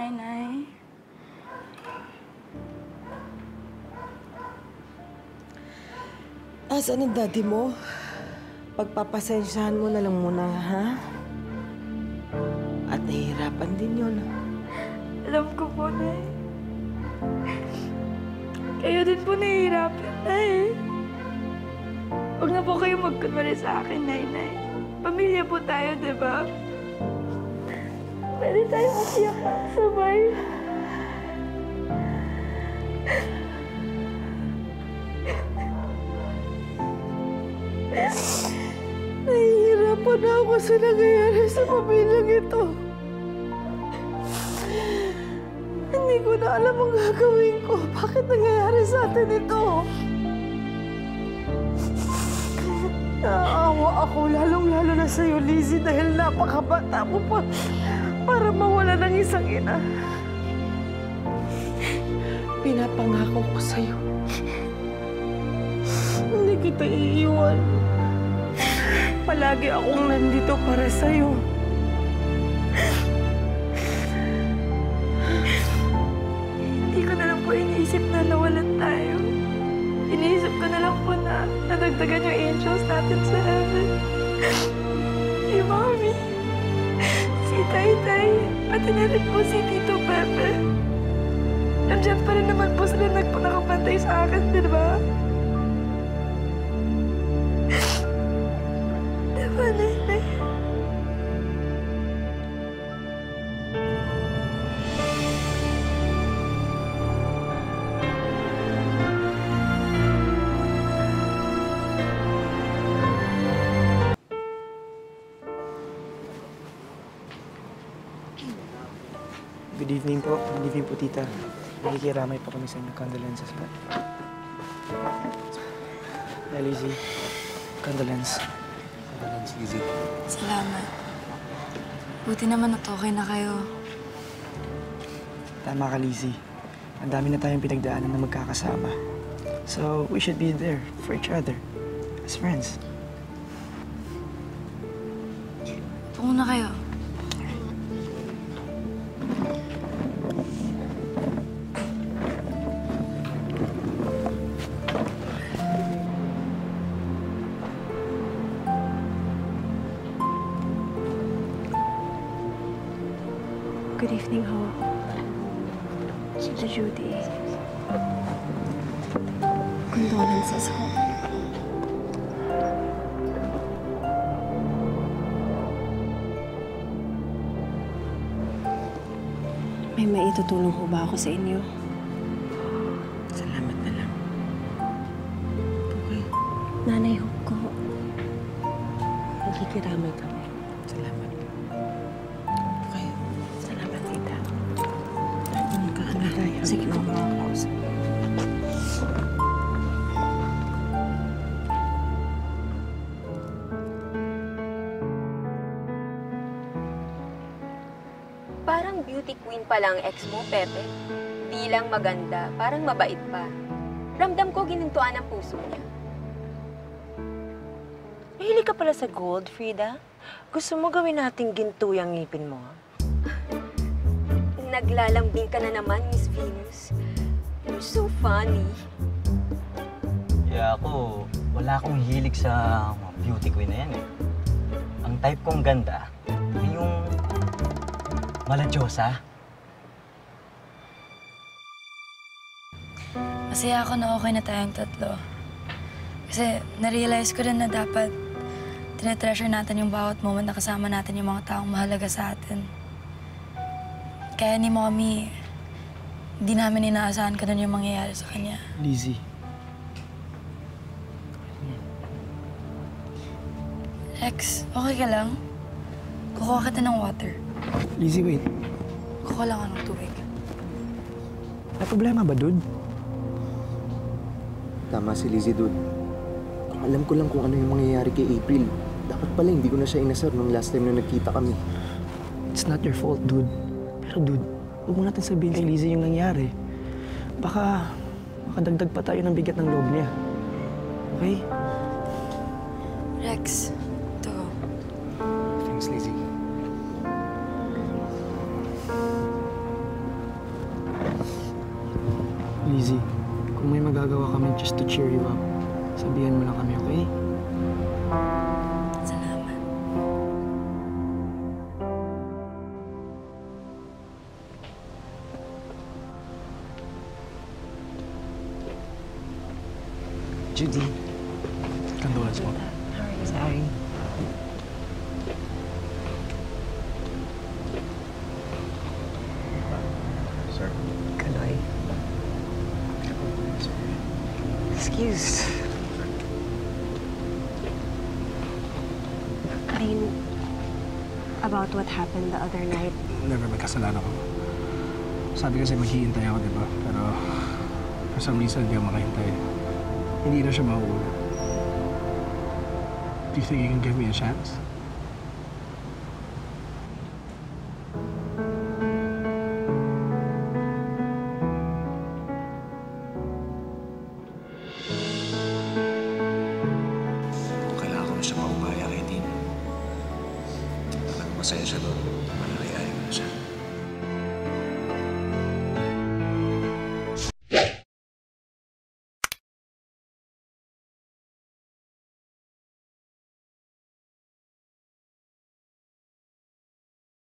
Nay. Asan ang daddy mo? Pagpapasensyahan mo na lang muna, ha? At nahihirapan din yun. Alam ko po, Nay. Kayo din po nahihirapan, Nay. Huwag na po kayo magkunwari sa akin, Nay. Pamilya po tayo, di ba? Pwede tayo mag-iyak sabay. Nahihirapan na ako sa nangyayari sa pamilyang ito. Hindi ko na alam ang gagawin ko. Bakit nangyayari sa atin ito? Naawa ako, lalong-lalo na sa'yo, Lizzie, dahil napakabata mo pa para mawala ng isang ina. Pinapangako ko sa'yo. Hindi kita iiwan. Palagi akong nandito para sa'yo. Hindi ko na lang po iniisip na nawalan tayo. Iniisip ko na lang po na nadagdagan yung angels natin sa heaven. Si Mommy, si Taytay, pati na rin po si Tito Pepe. Nandiyan pa rin naman po sila nakapantay sa akin, di ba? Diba, Nanay? Good evening po. Good evening po, tita. Nakikiramay po kami sa inyong condolences po. Lizzie, condolence. Condolence, Lizzie. Salamat. Buti naman at okay na kayo. Tama ka, Lizzie. Ang dami na tayong pinagdaanan na magkakasama. So, we should be there for each other. As friends. Tungo na kayo. Good evening, ho. Tita Judy. Condolences, ho. May maitutulong ho ba ako sa inyo? Salamat na lang. Okay. Nanay, ho ko. Nakikiramay kami. Salamat. Okay. Salamat, tita. Magkakala tayo. Sige po, mga kausap. Parang beauty queen pa lang ex mo, Pepe. Di lang maganda, parang mabait pa. Ramdam ko ginintuan ang puso niya. Mahilig ka pala sa gold, Frida. Gusto mo gawin nating ginto yung ngipin mo? Naglalambing ka na naman, Miss Venus. You're so funny. Kaya ako, wala akong hilig sa mga beauty queen na yan eh. Ang type kong ganda ay yung maladyosa. Masaya ako na okay na tayong tatlo. Kasi na-realize ko rin na dapat tinetreasure natin yung bawat moment na kasama natin yung mga taong mahalaga sa atin. Kaya ni Mommy, hindi namin inaasahan kung ano yung mangyayari sa kanya. Lizzie. Rex, okay ka lang? Kukuha kita ng water. Lizzie, wait. Kukuha lang ako ng tubig. May problema ba, dude? Tama si Lizzie, dude. Kung alam ko lang kung ano yung mangyayari kay April, dapat pala hindi ko na siya inasar nung last time na nagkita kami. It's not your fault, dude. Pero dude, huwag mo natin sabihin kay Lizzie yung nangyari. Baka makadagdag pa tayo ng bigat ng loob niya. Okay? Rex, ito. Thanks, Lizzie. Lizzie, kung may magagawa kami just to cheer you up, sabihan mo lang kami, okay? Salamat. Judy. Condolence po. Sorry. Sir. Kaloy. Excuse. Dean, about what happened the other night, Never may kasalanan ko. Sabi kasi maghihintay ako, di ba? Pero for some reason, hindi ako makahintay. Hindi na siya mauulit. Do you think you can give me a chance? Kailangan ko na siya maubaya kay Dean. Talagang masaya siya doon.